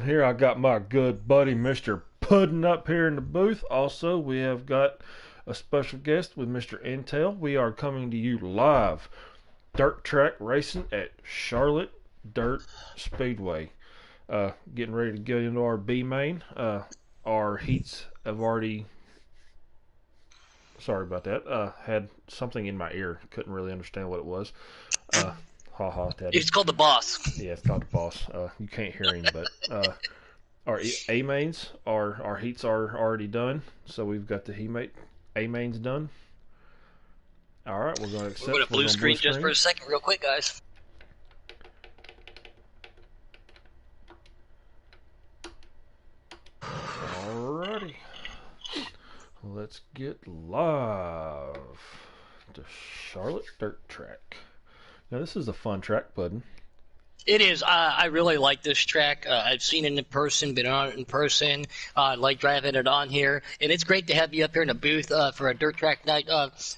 here. I got my good buddy Mr. Puddin up here in the booth. Also, we have got a special guest with Mr. Intel. We are coming to you live. Dirt track racing at Charlotte Dirt Speedway. Getting ready to get into our B main. Our heats have already. Sorry about that. Had something in my ear. Couldn't really understand what it was. Ha ha, Daddy. It's called the boss. Yeah, it's not the boss. You can't hear him, but our A mains, our heats are already done. So we've got the A mains done. All right, we're going to accept. We're going to blue screen just for a second, real quick, guys. Alrighty, let's get live to Charlotte Dirt Track. Now this is a fun track, Puddin'. It is. I really like this track. I've seen it in person, been on it in person. I like driving it on here. And it's great to have you up here in the booth for a dirt track night.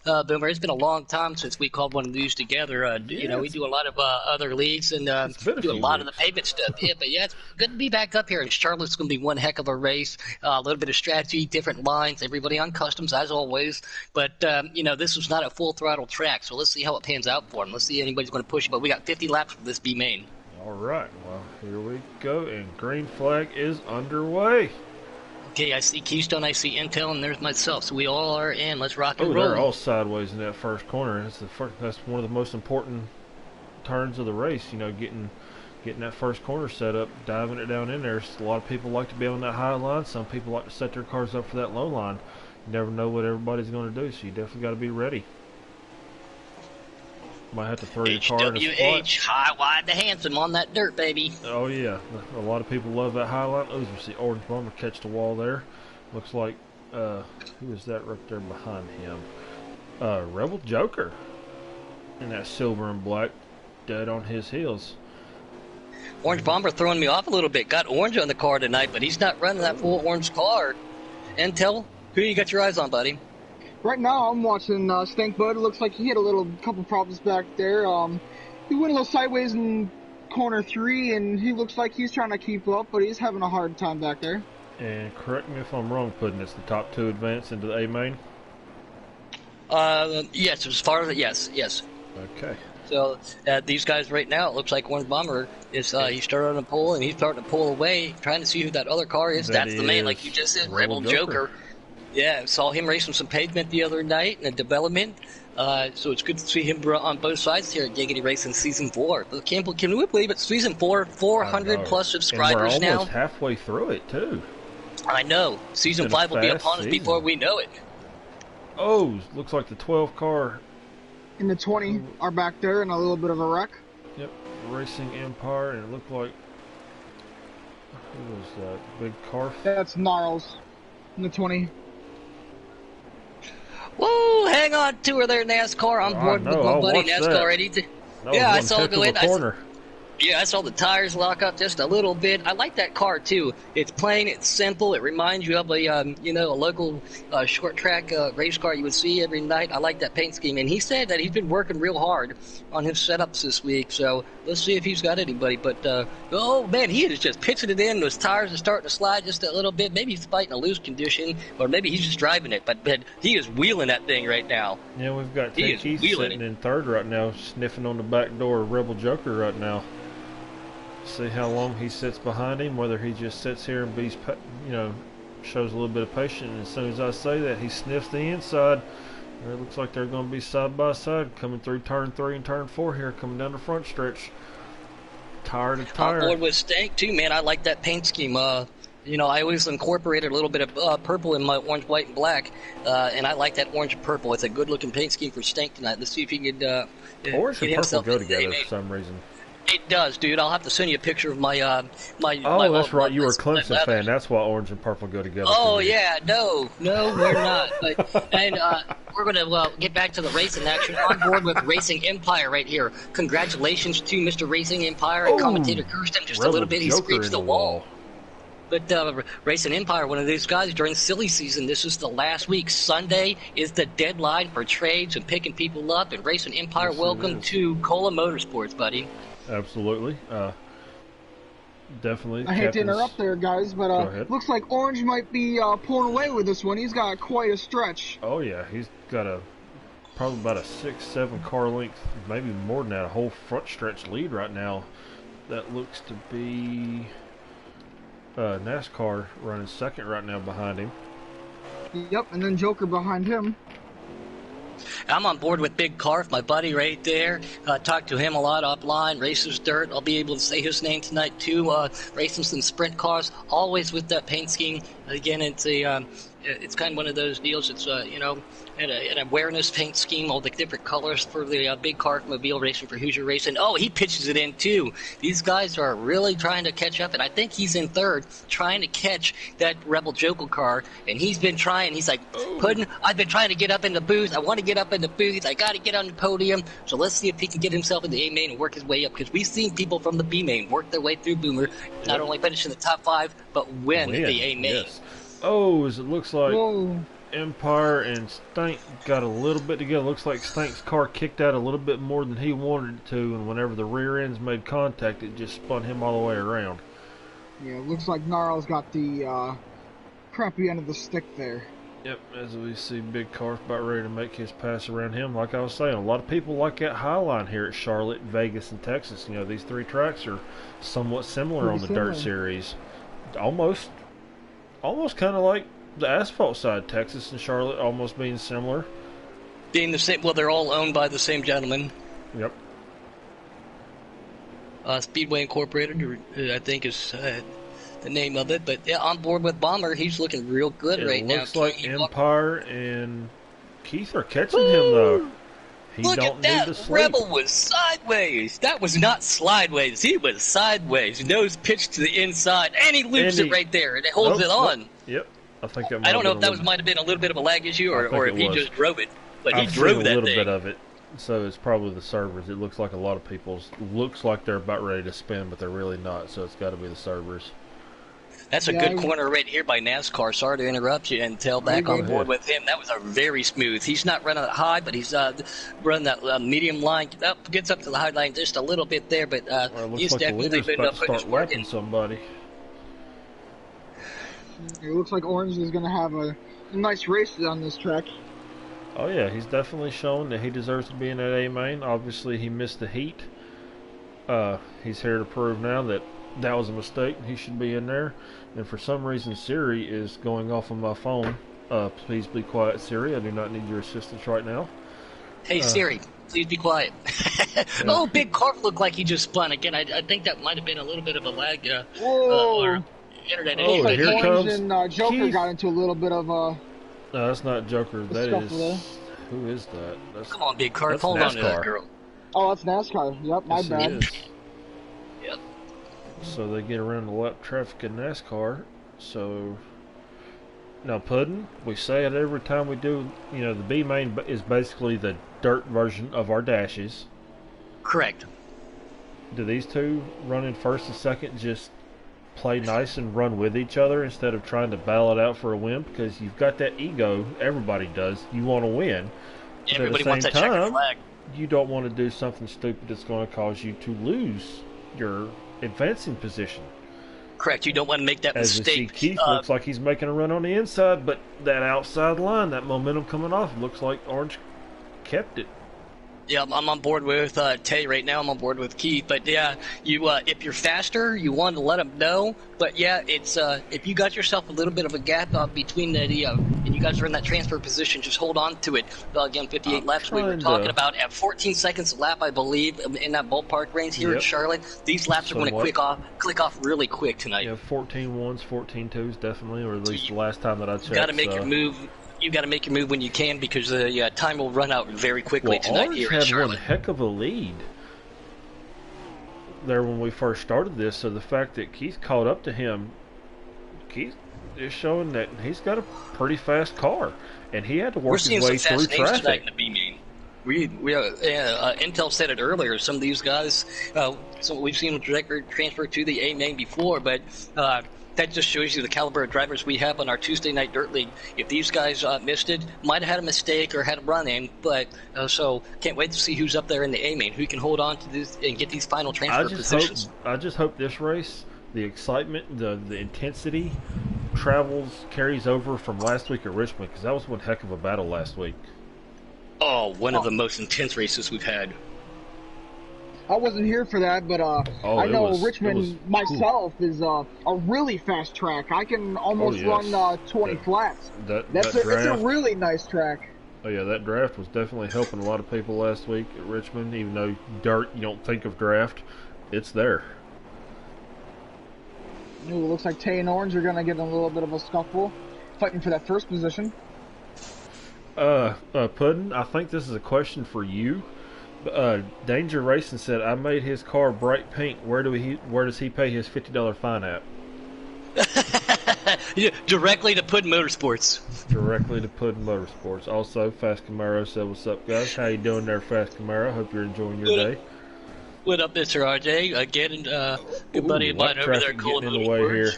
Boomer, it's been a long time since we called one of these together. You know, we do a lot of other leagues and do a lot of the pavement stuff. Yeah, but yeah, it's good to be back up here. And Charlotte's going to be one heck of a race. A little bit of strategy, different lines, everybody on customs as always. But, you know, this was not a full throttle track. So let's see how it pans out for them. Let's see if anybody's going to push it. But we got 50 laps for this B main. All right, well, here we go, and green flag is underway. Okay, I see Keystone, I see Intel, and there's myself, so we all are in. Let's rock and roll. They're all sideways in that first corner. That's one of the most important turns of the race, you know, getting that first corner set up, diving it down in there. A lot of people like to be on that high line. Some people like to set their cars up for that low line. You never know what everybody's going to do, so you definitely got to be ready. Might have to throw your car in a spot. HWH, high, wide, the handsome on that dirt, baby. Oh, yeah. A lot of people love that high line. Oh, we see Orange Bomber catch the wall there. Looks like, who is that right there behind him? Rebel Joker. In that silver and black, dead on his heels. Orange Bomber throwing me off a little bit. Got orange on the car tonight, but he's not running that full orange car. Intel, who you got your eyes on, buddy? Right now, I'm watching Stinkbud. It looks like he had a couple problems back there. He went a little sideways in corner 3, and he looks like he's trying to keep up, but he's having a hard time back there. And correct me if I'm wrong, Puddin', it's the top 2 advance into the A main? Yes, as far as yes. Okay. So these guys right now, it looks like Orange Bomber is he started on a pull, and he's starting to pull away, trying to see who that other car is. That's the main, like you just said, Rebel Joker. Yeah, saw him racing some pavement the other night in a development. So it's good to see him on both sides here at Giggity Racing Season 4. But can we believe it? Season 4, 400 plus subscribers and now. We're almost halfway through it, too. I know. Season 5 will be upon us before we know it. Oh, looks like the 12 car. And the 20 are back there in a little bit of a wreck. Yep, Racing Empire, and it looked like... Who was that? Big car? That's Gnarls in the 20. Whoa, hang on to her there, NASCAR. I'm bored with my buddy NASCAR. Yeah, I saw it go in. Yeah, I saw the tires lock up just a little bit. I like that car too. It's plain, it's simple. It reminds you of a a local short track race car you would see every night. I like that paint scheme. And he said that he's been working real hard on his setups this week. So let's see if he's got anybody. But oh man, he is just pitching it in. Those tires are starting to slide just a little bit. Maybe he's fighting a loose condition, or maybe he's just driving it. But he is wheeling that thing right now. Yeah, we've got Keith sitting in third right now, sniffing on the back door of Rebel Joker right now. See how long he sits behind him, whether he just sits here and shows a little bit of patience. And as soon as I say that, he sniffs the inside. And it looks like they're going to be side by side coming through turn 3 and turn 4 here, coming down the front stretch. Tire to tire. I'm bored with Stank too, man. I like that paint scheme. I always incorporated a little bit of purple in my orange, white, and black, and I like that orange and purple. It's a good-looking paint scheme for Stank tonight. Let's see if he could orange and purple go together for some reason. It does, dude. I'll have to send you a picture of my that's right. You were a Clemson fan. That's why orange and purple go together. Oh yeah, no, we're not. And we're gonna get back to the racing action. On board with Racing Empire right here. Congratulations to Mr. Racing Empire and commentator Kirsten. Just a little bit, he scrapes the wall. But Racing Empire, one of these guys during silly season, this is the last week. Sunday is the deadline for trades and picking people up. And Racing Empire, welcome to Cola Motorsports, buddy. Absolutely. Definitely. I hate to interrupt there, guys, but looks like Orange might be pulling away with this one. He's got quite a stretch. Oh yeah, he's got probably about a 6-7 car length, maybe more than that, a whole front stretch lead right now. That looks to be NASCAR running second right now behind him. Yep, and then Joker behind him. I'm on board with Big Carf, my buddy right there. Talked to him a lot offline. Races Dirt. I'll be able to say his name tonight too. Racing some sprint cars, always with that paint scheme. Again, it's kind of one of those deals. It's an awareness paint scheme, all the different colors for the Big Carf Mobile racing for Hoosier Racing. Oh, he pitches it in too. These guys are really trying to catch up, and I think he's in third, trying to catch that Rebel Joker car. And he's been trying. He's like, Puddin', I've been trying to get up in the booth. I want to get up in the booth. I got to get on the podium. So let's see if he can get himself in the A main and work his way up, because we've seen people from the B main work their way through Boomer, not only finish in the top 5, but win the A main. Yes. Oh, as it looks like Empire and Stank got a little bit together. Looks like Stank's car kicked out a little bit more than he wanted it to, and whenever the rear ends made contact, it just spun him all the way around. Yeah, it looks like Gnarl's got the crappy end of the stick there. Yep, as we see Big Carf about ready to make his pass around him. Like I was saying, a lot of people like that high line here at Charlotte, Vegas, and Texas. You know, these 3 tracks are somewhat similar on the Dirt Series. Almost kind of like the asphalt side, Texas and Charlotte almost being similar. Being the same, well, they're all owned by the same gentleman. Yep. Speedway Incorporated, I think is the name of it. But yeah, on board with Bomber, he's looking real good right now. It looks like Empire and Keith are catching him, though. Look at that. Rebel was sideways. That was not slideways. He was sideways. Nose pitched to the inside, and he loops it right there, and it holds it on. Yep. I think that I don't know if that might have been a little bit of a lag issue, or if he just drove it. But he drove that thing. A little bit of it. So it's probably the servers. It looks like a lot of people's looks like they're about ready to spin, but they're really not. So it's got to be the servers. That's a good corner right here by NASCAR. Sorry to interrupt you and tell back on board with him. That was a very smooth. He's not running that high, but he's running that medium line. Gets up to the high line just a little bit there, but he's definitely been up putting his work in. Somebody. It looks like Orange is going to have a nice race on this track. Oh yeah, he's definitely shown that he deserves to be in that A main. Obviously, he missed the heat. He's here to prove now that that was a mistake. He should be in there. And for some reason, Siri is going off on my phone. Please be quiet, Siri. I do not need your assistance right now. Hey, Siri, please be quiet. Oh, Big Carf looked like he just spun. Again, I think that might have been a little bit of a lag or internet issue. Here Orange and Joker Keith got into a little bit of a... No, that's not Joker. That is... There. Who is that? Come on, Big Carf. Hold on to that girl. Oh, that's NASCAR. Yep, my bad. Yep. So they get around the lap traffic in NASCAR. So now, Puddin', we say it every time we do. You know, the B main is basically the dirt version of our dashes. Correct. Do these two running first and second just play nice and run with each other instead of trying to battle it out for a win? Because you've got that ego. Everybody does. You want to win. Everybody wants that checkered flag. You don't want to do something stupid that's going to cause you to lose your advancing position. Correct. You don't want to make that mistake. As we see, Keith looks like he's making a run on the inside, but that outside line, that momentum coming off, looks like Orange kept it. Yeah, I'm on board with Tay right now. I'm on board with Keith. But yeah, you if you're faster, you want to let them know. But yeah, it's if you got yourself a little bit of a gap between the and you guys are in that transfer position, just hold on to it. Again, 58 laps we were talking about at 14 seconds a lap, I believe, in that ballpark range here in Charlotte. These laps are going to click off really quick tonight. Yeah, 14-1s, 14-2s definitely, or at least the last time that I checked. You got to make your move. You got to make your move when you can, because the time will run out very quickly tonight Orange here in Charlotte. Had one heck of a lead there when we first started this, so the fact that Keith caught up to him, Keith is showing that he's got a pretty fast car, and he had to work his way through traffic. In the B-main. Intel said it earlier. Some of these guys, so we've seen them transfer to the A main before, but that just shows you the caliber of drivers we have on our Tuesday Night Dirt League. If these guys missed it, might have had a mistake or had a run-in, but so can't wait to see who's up there in the A-main, who can hold on to this and get these final transfer positions. I just hope this race the excitement, the intensity carries over from last week at Richmond, because that was one heck of a battle last week. Oh, one of the most intense races we've had. I wasn't here for that, but I know Richmond myself is a really fast track. I can almost run 20 flats. It's a really nice track. Oh yeah, that draft was definitely helping a lot of people last week at Richmond. Even though dirt, you don't think of draft, it's there. Ooh, looks like Tay and Orange are gonna get in a little bit of a scuffle, fighting for that first position. Puddin', I think this is a question for you. Danger Racing said, I made his car bright pink. Where does he pay his $50 fine at? Directly to Puddin' Motorsports. Directly to Puddin' Motorsports. Also, Fast Camaro said, what's up, guys? How you doing there, Fast Camaro? Hope you're enjoying your day. What up, Mr. RJ? Again, good buddy of mine over there, Colin in the way here.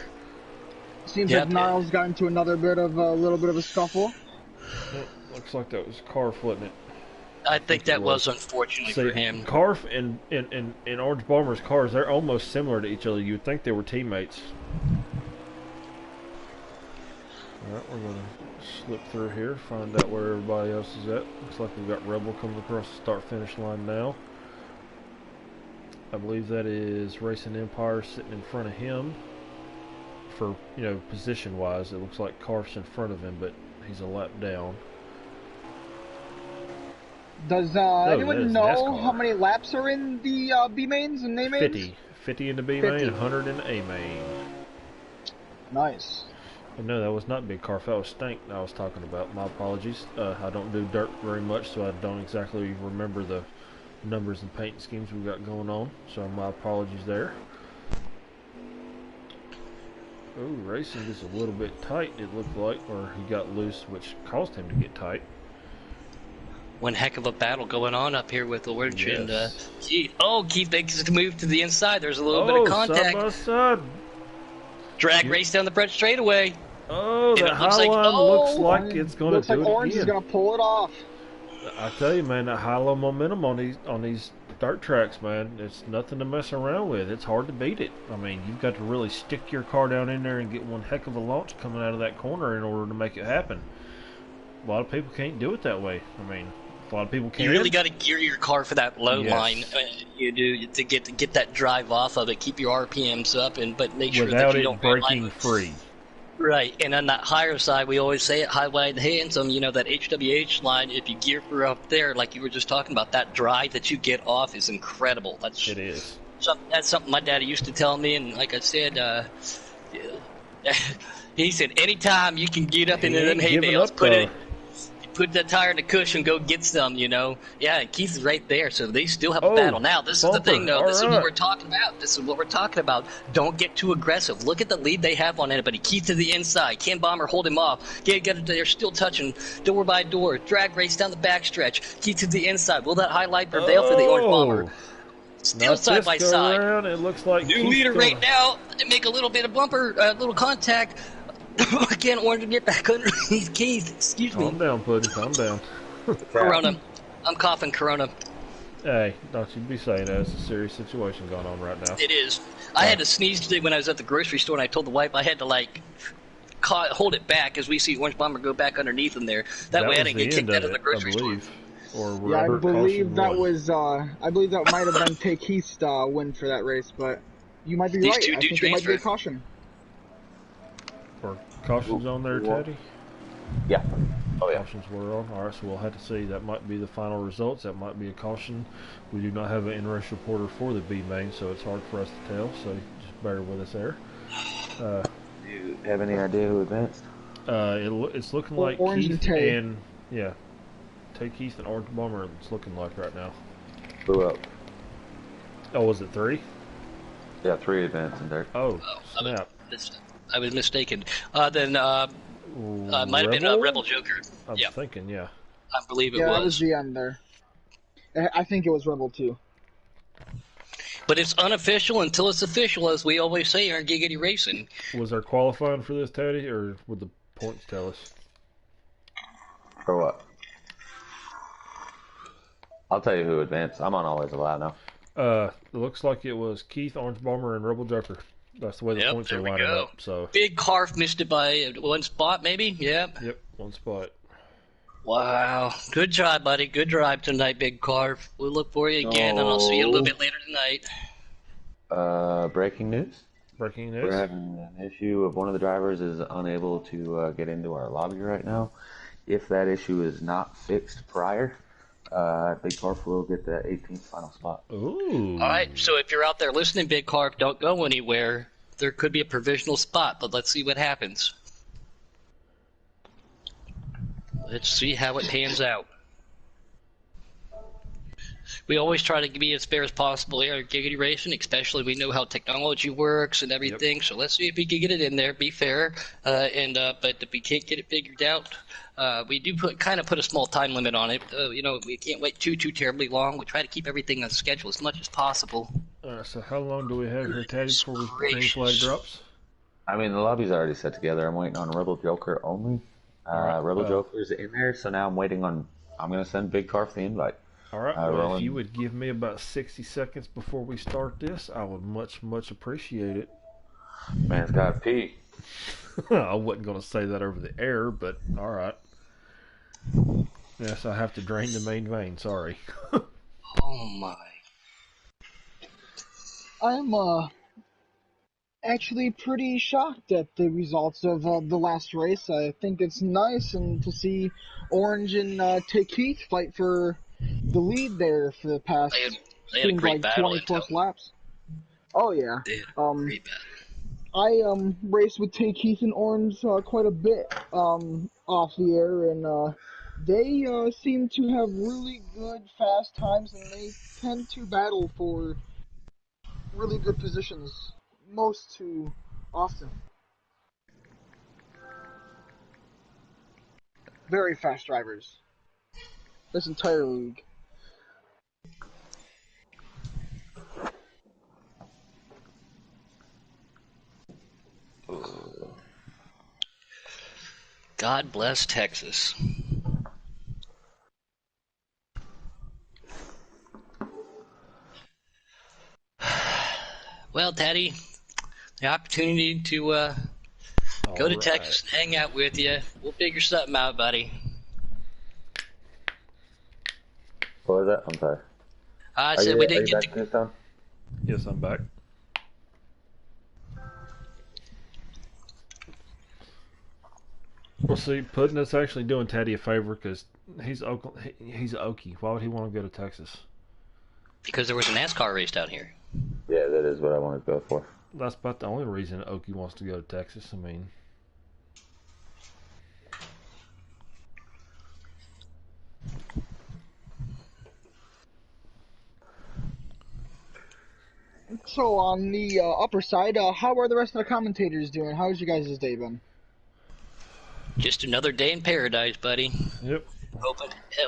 Seems like Niles got into a little bit of a scuffle. Well, looks like that was Carf, wasn't it? I think that was unfortunately for him. Carf and Orange Bomber's cars, they're almost similar to each other. You would think they were teammates. Alright, we're going to slip through here, find out where everybody else is at. Looks like we've got Rebel coming across the start-finish line now. I believe that is Racing Empire sitting in front of him. For, position-wise, it looks like Carf's in front of him, but he's a lap down. Does anyone know how many laps are in the B mains and A mains? 50. 50 in the B main, 100 in the A main. Nice. No, that was not Big Carf. That was Stank I was talking about. My apologies. I don't do dirt very much, so I don't exactly remember the numbers and paint schemes we've got going on. So my apologies there. Oh, racing is a little bit tight, it looked like, or he got loose, which caused him to get tight. One heck of a battle going on up here with Orange and Keith. Oh, Keith makes a move to the inside. There's a little bit of contact. Side by side. Drag race down the front straightaway. Oh, that high line looks like it's going to do it again. Orange is going to pull it off. I tell you, man, that high-low momentum on these dirt tracks, man, it's nothing to mess around with. It's hard to beat it. I mean, you've got to really stick your car down in there and get one heck of a launch coming out of that corner in order to make it happen. A lot of people can't do it that way. I mean, a lot of people can. You really got to gear your car for that low line. You do to get that drive off of it, keep your RPMs up, but make sure that you don't breaking free. Right, and on that higher side, we always say it, high, wide, handsome, that HWH line, if you gear for up there, like you were just talking about, that drive that you get off is incredible. It is. That's something my daddy used to tell me, and like I said, he said, anytime you can get up into them hay bales, put that tire in the cushion, go get some, Yeah, and Keith is right there, so they still have a battle. Now, this is the thing, though. This is what we're talking about. Don't get too aggressive. Look at the lead they have on anybody. Keith to the inside. Ken Bomber hold him off. They're still touching door by door. Drag race down the backstretch. Keith to the inside. Will that highlight prevail for the Orange Bomber? Still side by side. It looks like new leader right now. They make a little bit of little contact. Again, Orange to get back underneath Keith. Excuse me. Calm down, Puddin'. Calm down. Corona. I'm coughing Corona. Hey, don't you be saying that. It's a serious situation going on right now. It is. I had to sneeze today when I was at the grocery store, and I told the wife I had to, hold it back as we see Orange Bomber go back underneath him there. That way I didn't get kicked out of the grocery store. I believe that was, I believe that might have been Take Keith's win for that race, but you might be right. I think it might be a caution. Or cautions on there, Teddy? Yeah. Oh, yeah. Cautions were on. Alright, so we'll have to see. That might be the final results. That might be a caution. We do not have an in-race reporter for the B main, so it's hard for us to tell, so just bear with us there. Do you have any idea who advanced? It's looking like Orange Keith and Tay Keith and Orange Bomber, it's looking like right now. Blew up. Oh, was it 3? Yeah, 3 advanced in dirt. Oh, snap. I was mistaken. Then might have been Rebel Joker. I'm thinking, yeah. I believe it was. Yeah, that was the end there. I think it was Rebel too. But it's unofficial until it's official, as we always say here in Giggity Racing. Was there qualifying for this, Teddy, or would the points tell us? For what? I'll tell you who advanced. I'm on Always Alive now. It looks like it was Keith, Orange Bomber, and Rebel Joker. That's the way the points are lining up. So Big Carf missed it by one spot, maybe. Yep. Yep, one spot. Wow. Good job, buddy. Good drive tonight, Big Carf. We'll look for you again, and I'll see you a little bit later tonight. Breaking news. Breaking news. We're having an issue of one of the drivers is unable to get into our lobby right now. If that issue is not fixed prior, Big Carf will get the 18th final spot. Ooh. All right, so if you're out there listening, Big Carf, don't go anywhere. There could be a provisional spot, but let's see what happens. Let's see how it pans out. We always try to be as fair as possible here at Giggity Racing, especially we know how technology works and everything. Yep. So let's see if we can get it in there, be fair. But if we can't get it figured out, we do put a small time limit on it. We can't wait too terribly long. We try to keep everything on schedule as much as possible. So how long do we have here, Teddy, before green flag drops? I mean, the lobby's already set together. I'm waiting on Rebel Joker only. Rebel Joker's in there, so now I'm waiting on. I'm going to send Big Carf the invite. All right. Well, if you would give me about 60 seconds before we start this, I would much appreciate it. Man's got to pee. I wasn't going to say that over the air, but all right. Yes, I have to drain the main vein. Sorry. Oh my. I'm actually pretty shocked at the results of the last race. I think it's nice and to see Orange and Keith fight for the lead there for the past they had a great battle 20 plus laps. Oh yeah. They had a great battle. I raced with Keith and Orange quite a bit off the air, and they seem to have really good fast times, and they tend to battle for really good positions most too often. Very fast drivers. This entire league. God bless Texas. Well, Teddy, the opportunity to go to Texas and hang out with you. We'll figure something out, buddy. What was that? I'm sorry. I said we didn't get to. Yes, I'm back. Well, see, Puddin' is actually doing Teddy a favor because he's Okie. Why would he want to go to Texas? Because there was a NASCAR race down here. Yeah, that is what I want to go for. That's about the only reason Okie wants to go to Texas. I mean, so on the upper side, how are the rest of the commentators doing? How's you guys' day been? Just another day in paradise, buddy. Yep.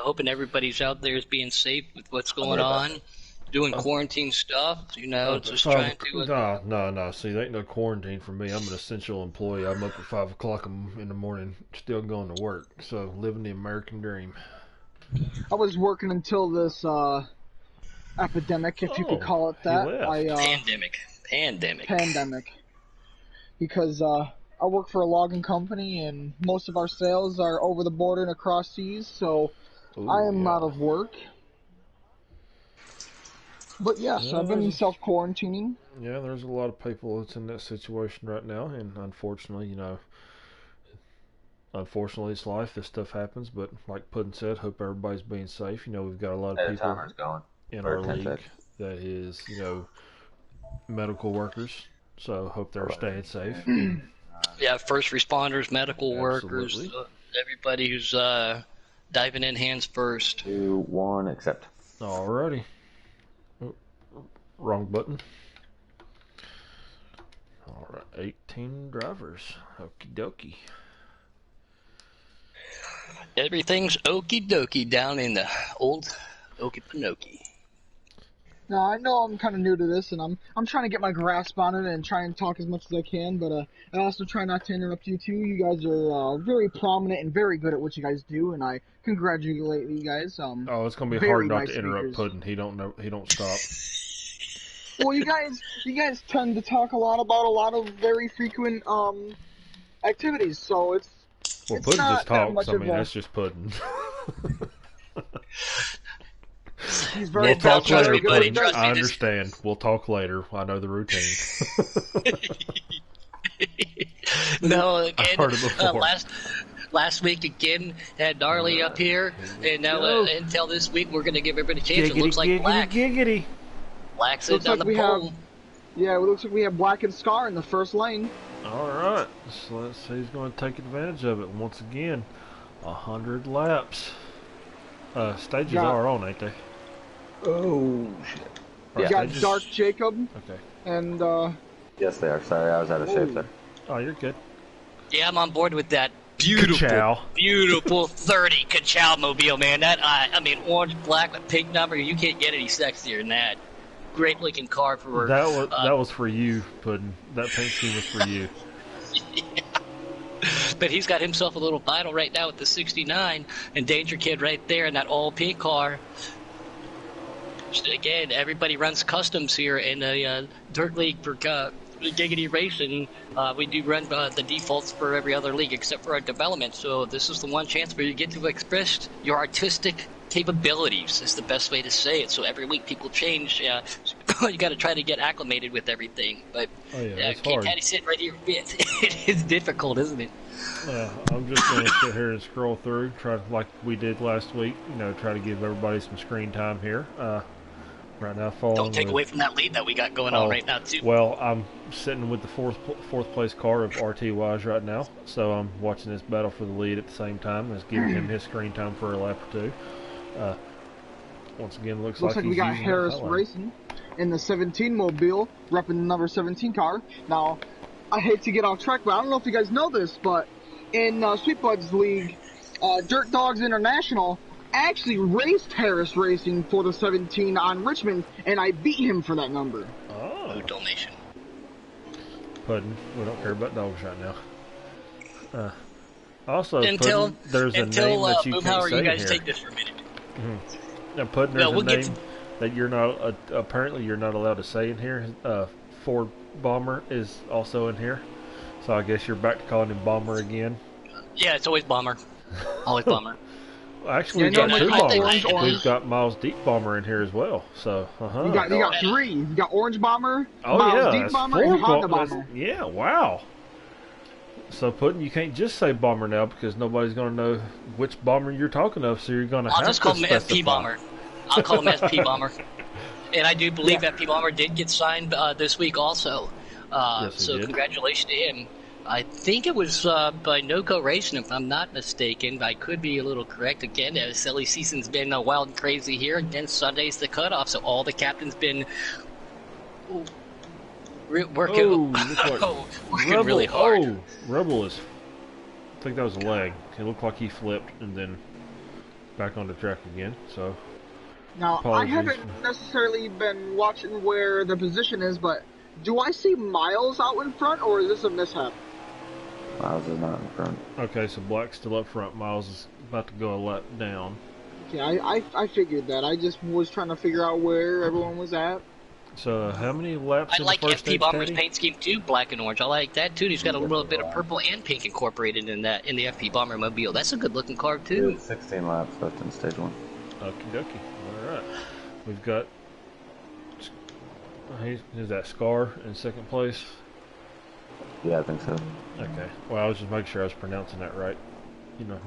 Hoping everybody's out there is being safe with what's going on, doing quarantine stuff. Just trying to. No. See, there ain't no quarantine for me. I'm an essential employee. I'm up at 5 o'clock in the morning, still going to work. So living the American dream. I was working until this epidemic, if you could call it that. Pandemic. Because I work for a logging company, and most of our sales are over the border and across seas, so I am out of work. But yes, I've been self-quarantining. Yeah, there's a lot of people that's in that situation right now, and unfortunately, it's life. This stuff happens, but like Puddin' said, hope everybody's being safe. We've got a lot of people in our league that is, medical workers, so hope they're staying safe. Yeah, first responders, medical workers, everybody who's diving in hands first. 2, 1, accept. Alrighty. Wrong button. Alright, 18 drivers. Okie dokie. Everything's okie dokie down in the old Okefenokee. Now, I know I'm kind of new to this, and I'm trying to get my grasp on it and try and talk as much as I can, but I also try not to interrupt you, too. You guys are very prominent and very good at what you guys do, and I congratulate you guys. It's going to be hard not to interrupt Puddin'. He don't stop. Well, you guys tend to talk a lot about a lot of very frequent activities, so it's Puddin not just talks. much I mean, that's just Puddin. He's very we'll talk later, Puddin. I understand. We'll talk later. I know the routine. No, again, I've heard it before. Last week again had Gnarly up here, and now until this week we're going to give everybody a chance. Giggity, It looks like giggity, Black. Giggity. Black sits on the pole. Yeah, it looks like we have Black and Scar in the first lane. All right, so let's see who's going to take advantage of it. Once again, 100 laps. Stages are on, ain't they? Oh, shit. We got Dark Jacob. Okay. And, yes, they are. Sorry, I was out of shape there. Oh, you're good. Yeah, I'm on board with that. Beautiful 30 Ka-Chow mobile, man. That I mean, orange, black with pink number. You can't get any sexier than that. Great looking car for that was for you, Puddin. That paint scheme was for you. Yeah. But he's got himself a little battle right now with the 69 and Danger Kid right there in that all pink car. Again, everybody runs customs here in a dirt league for Giggity Racing. We do run the defaults for every other league except for our development, so this is the one chance where you get to express your artistic capabilities is the best way to say it. So every week people change. You got to try to get acclimated with everything. But that's hard. Caddy sitting right here, it is difficult, isn't it? I'm just going to sit here and scroll through, try like we did last week. Try to give everybody some screen time here. Right now, don't take away from that lead that we got going on right now too. Well, I'm sitting with the fourth place car of RTYs right now, so I'm watching this battle for the lead at the same time as giving him his screen time for a lap or two. Once again, looks like we got Harris Racing in the 17 mobile, repping the number 17 car. Now, I hate to get off track, but I don't know if you guys know this, but in Sweet Buds League, Dirt Dogs International actually raced Harris Racing for the 17 on Richmond, and I beat him for that number. Oh, donation. Puddin, we don't care about dogs right now. Also, until Puddin, there's a name that you can't say you guys here. take this for a minute. Now, Puddin, there's a name that you're not apparently you're not allowed to say in here. Ford Bomber is also in here, so I guess you're back to calling him Bomber again. Yeah, it's always Bomber. Always Bomber. Actually, we've got two Bombers. We've got Miles Deep Bomber in here as well. So, You got three. You got Orange Bomber, oh, Miles Deep Bomber, and Honda Bomber. Yeah, wow. So, Puddin, you can't just say Bomber now because nobody's going to know which Bomber you're talking of, so you're going to have to I'll just call him FP Bomber. I'll call him FP Bomber. And I do believe FP Bomber did get signed this week also. Yes, so congratulations to him. I think it was by NoCo Racing, if I'm not mistaken. I could be a little correct. Again, silly season's been wild and crazy here. Again, Sunday's the cutoff, so all the captains been working, working really hard. Oh, Rebel is... I think that was a leg. It looked like he flipped and then back on the track again, so... Now, I haven't necessarily been watching where the position is, but do I see Miles out in front, or is this a mishap? Miles is not in front. Okay, so Black's still up front. Miles is about to go a lap down. Okay, I figured that. I just was trying to figure out where everyone was at. So, how many laps in the first stage, FP Bomber's paint scheme too, black and orange. I like that too. He's got a little bit of purple and pink incorporated in that in the FP Bomber mobile. That's a good looking car too. 16 laps left in stage 1. Okie dokie. Alright. We've got... Is that Scar in second place? Yeah, I think so. Okay. Well, I was just making sure I was pronouncing that right.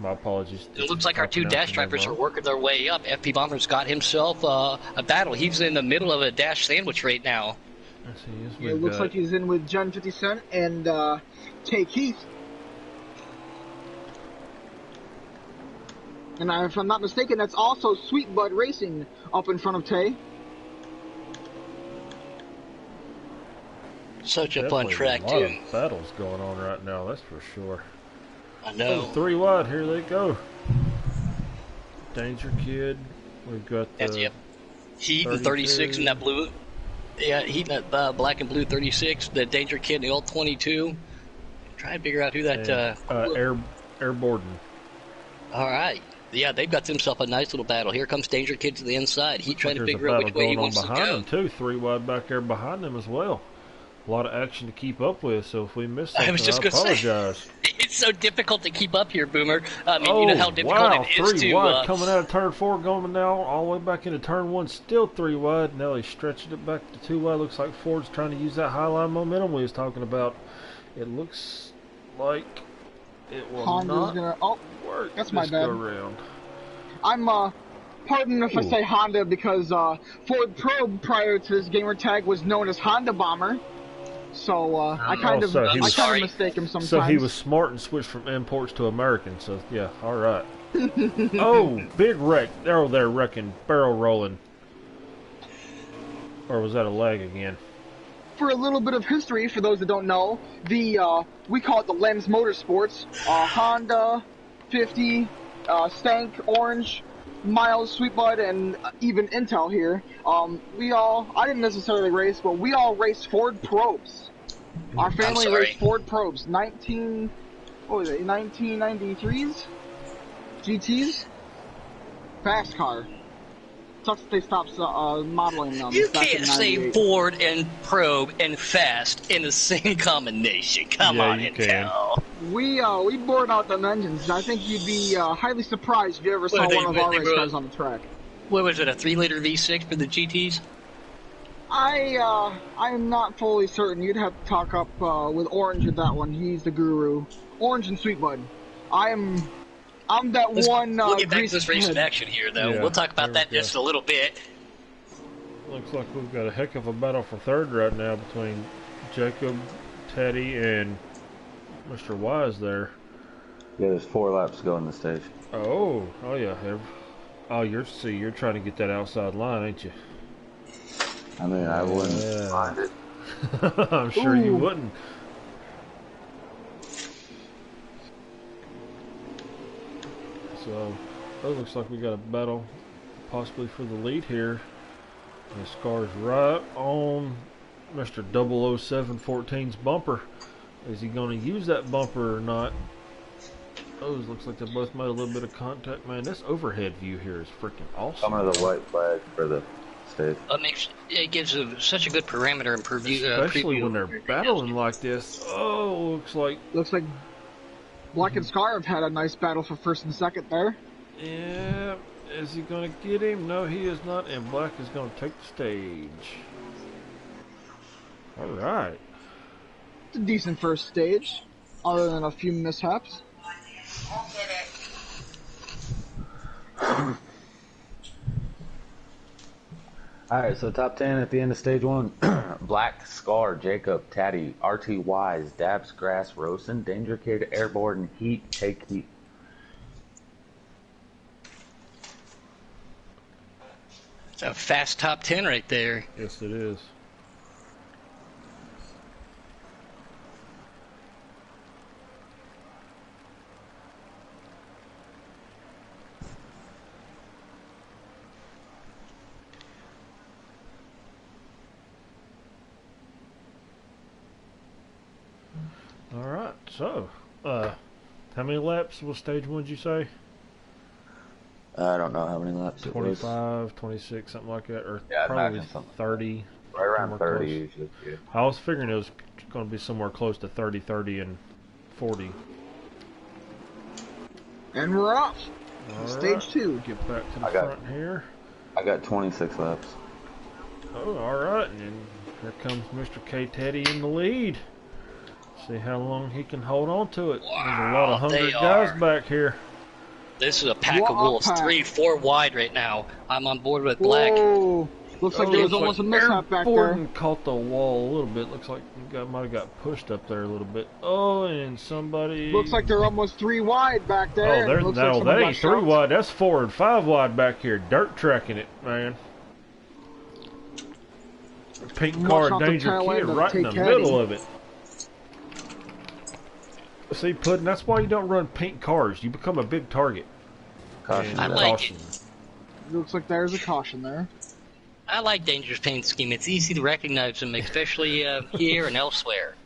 My apologies. It looks like our two dash drivers are working their way up. FP Bomber's got himself a battle. He's in the middle of a dash sandwich right now. Yes, he is. Yeah, it looks like he's in with John 50 Cent and Tay Keith. And if I'm not mistaken, that's also Sweet Bud Racing up in front of Tay. Such a fun track, too. A lot of battles going on right now, that's for sure. I know. 3 wide, here they go. Danger Kid. We've got the Heat and 36 in that blue. Yeah, Heat in that black and blue 36. The Danger Kid in the old 22. Try to figure out who that... Air Borden. All right. Yeah, they've got themselves a nice little battle. Here comes Danger Kid to the inside. He's trying to figure out which way he wants to go. Behind him, too. 3 wide back there behind him as well. A lot of action to keep up with, so if we miss something, I apologize. Say, it's so difficult to keep up here, Boomer. I mean, you know how difficult it is 3 wide coming out of turn 4, going now all the way back into turn 1, still 3 wide. Now he's stretching it back to 2 wide. Looks like Ford's trying to use that high line momentum we was talking about. It looks like it will Honda's not work. That's my bad. Around. I'm pardon if I say Honda because Ford Probe prior to this gamer tag was known as Honda Bomber. So I kind of mistake him sometimes. So he was smart and switched from imports to American. So yeah, all right. Oh, big wreck! They're wrecking, barrel rolling. Or was that a lag again? For a little bit of history, for those that don't know, we call it the Lens Motorsports. Honda, 50, Stank, Orange, Miles, Sweetbud, and even Intel here. I didn't necessarily race, but we all raced Ford Probes. Our family raced Ford Probes. 1993s? GTs? Fast car. Sucks that they stopped modeling them. You can't say Ford and Probe and Fast in the same combination. Come on, Intel. We bored out them engines. I think you'd be highly surprised if you ever saw one of our race cars on the track. What was it, a 3-liter V6 for the GTs? I'm not fully certain. You'd have to talk up with Orange with that one. He's the guru. Orange and Sweetbud. I'm that one. We'll get back to this race in action here, though. Yeah, we'll talk about that in just a little bit. Looks like we've got a heck of a battle for third right now between Jacob, Teddy, and Mr. Wise there. Yeah, there's 4 laps to go in the stage. Oh yeah. You're trying to get that outside line, ain't you? I mean, I wouldn't mind it. I'm sure you wouldn't. So, it looks like we got a battle possibly for the lead here. And the Scar's right on Mr. 00714's bumper. Is he going to use that bumper or not? Those looks like they both made a little bit of contact. Man, this overhead view here is freaking awesome. Some of the white flag for the stage. It gives such a good parameter and preview. Especially when they're battling like this. Oh, looks like Black and Scar have had a nice battle for first and second there. Yeah, is he going to get him? No, he is not, and Black is going to take the stage. All right. It's a decent first stage, other than a few mishaps. Alright, so top 10 at the end of stage 1. Black, Scar, Jacob, Taddy, RT Wise, Dabs, Grass, Rosen, Danger Kid, Airborne, Heat, Take Heat. It's a fast top 10 right there. Yes, it is. Alright, so, how many laps was stage 1, did you say? I don't know how many laps 25, 26, something like that, or yeah, probably 30. Right around 30 usually, yeah. I was figuring it was going to be somewhere close to 30, 30, and 40. And we're off. Stage 2. Get back to the front here. I got 26 laps. Oh, alright, and here comes Mr. K. Teddy in the lead. See how long he can hold on to it. Wow, there's a lot of hungry guys back here. This is a pack of wolves, 3-4 wide right now. I'm on board with Black. Whoa. Looks like there was almost a mishap back there. Caught the wall a little bit. Looks like he might have got pushed up there a little bit. Oh, and somebody... Looks like they're almost 3 wide back there. Oh, that ain't 3 wide. That's 4 and 5 wide back here. Dirt tracking it, man. Pink car, Danger Kid right in the middle of it. See, Puddin', that's why you don't run pink cars. You become a big target. Caution. I like it. Looks like there's a caution there. I like Danger's paint scheme. It's easy to recognize him, especially here and elsewhere.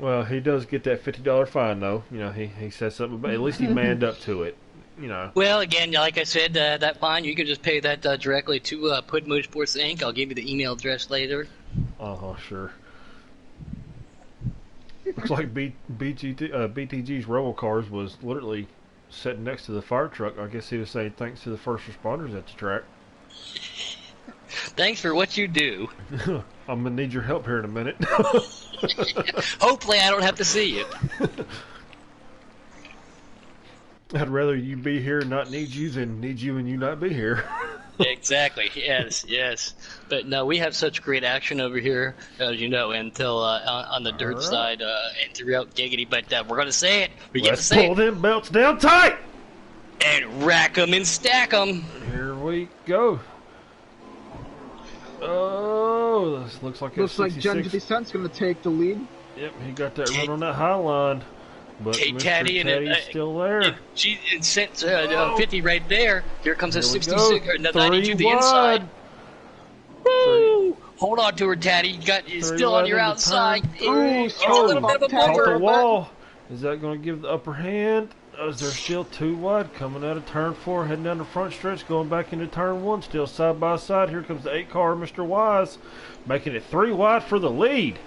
Well, he does get that $50 fine, though. You know, he says something, but at least he manned up to it. you know. Well, again, like I said, that fine, you can just pay that directly to Put Motorsports Inc. I'll give you the email address later. Sure. Looks like BTG's Rebel Cars was literally sitting next to the fire truck. I guess he was saying thanks to the first responders at the track. Thanks for what you do. I'm going to need your help here in a minute. Hopefully I don't have to see you. I'd rather you be here and not need you than need you and you not be here. Exactly. Yes. But no, we have such great action over here, as you know, until on the dirt side and throughout Giggity. But we're going to say it. Let's pull them belts down tight! And rack them and stack them. Here we go. Oh, this looks like Giggity Cent's going to take the lead. Yep, he got that run on that high line. But Mr. Taddy's still there. She sent 50 right there. Here comes a 66 or 90 to the wide. inside. Woo! Hold on to her, Taddy. You're still on your outside. It's a little bit of a bumper. The wall. Is that going to give the upper hand? Is there still 2 wide coming out of turn 4, heading down the front stretch, going back into turn 1, still side by side. Here comes the 8 car, Mr. Wise, making it 3 wide for the lead.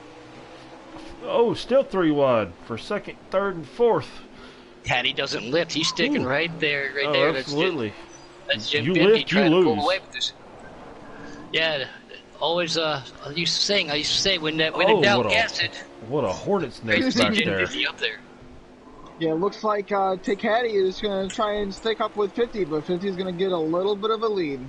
Oh, still 3 wide for second, third, and fourth. Taddy doesn't lift. He's sticking right there, Absolutely. That's Jim you 50 lift, trying you to lose. pull away with this. Yeah, always. I used to say when in doubt, gas it. What a hornet's nest back there. 50 up there. Yeah, it looks like Caddy is going to try and stick up with 50, but 50 is going to get a little bit of a lead.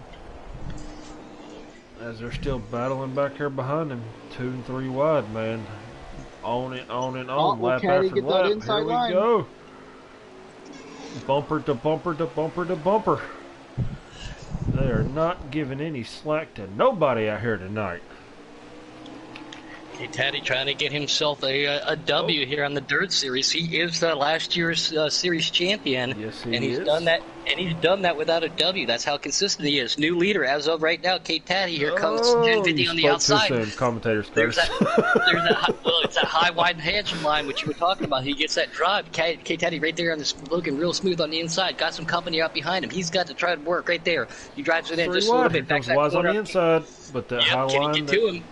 As they're still battling back here behind him, 2 and 3 wide, man. On and on, lap after get lap. That inside Here we line. go. Bumper to bumper to bumper to bumper. They are not giving any slack to nobody out here tonight. Taddy trying to get himself a W here on the Dirt Series. He is last year's series champion. Yes, and he's done that. And he's done that without a W. That's how consistent he is. New leader as of right now, Kate Taddy. Here comes Jen 50 on the outside. Commentators there's that it's that high wide hedge line which you were talking about. He gets that drive. Kate Taddy right there on this, looking real smooth on the inside. Got some company out behind him. He's got to try to work right there. He drives it in just a little bit. Back that Wise on the inside, but that high can line. He get to him?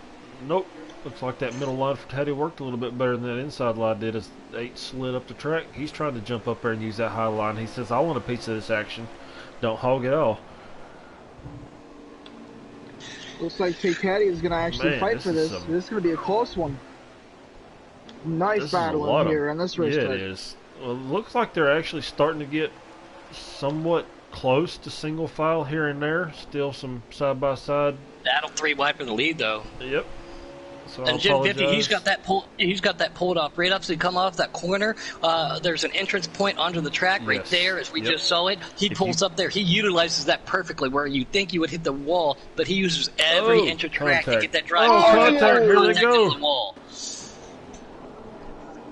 Nope. Looks like that middle line for Taddy worked a little bit better than that inside line did as 8 slid up the track. He's trying to jump up there and use that high line. He says, I want a piece of this action. Don't hog it all. Looks like Caddy is going to actually fight for this. This is going to be a close one. Nice battle in here on this race. Yeah, it is. Well, it looks like they're actually starting to get somewhat close to single file here and there. Still some side-by-side. That'll 3 wide for the lead, though. Yep. So and Jim 50, he's got that pulled off right up. So you come off that corner. There's an entrance point onto the track right there, as we just saw it. He pulls up there. He utilizes that perfectly, where you think you would hit the wall, but he uses every inch of track to get that drive. Contact! Here they go. The wall.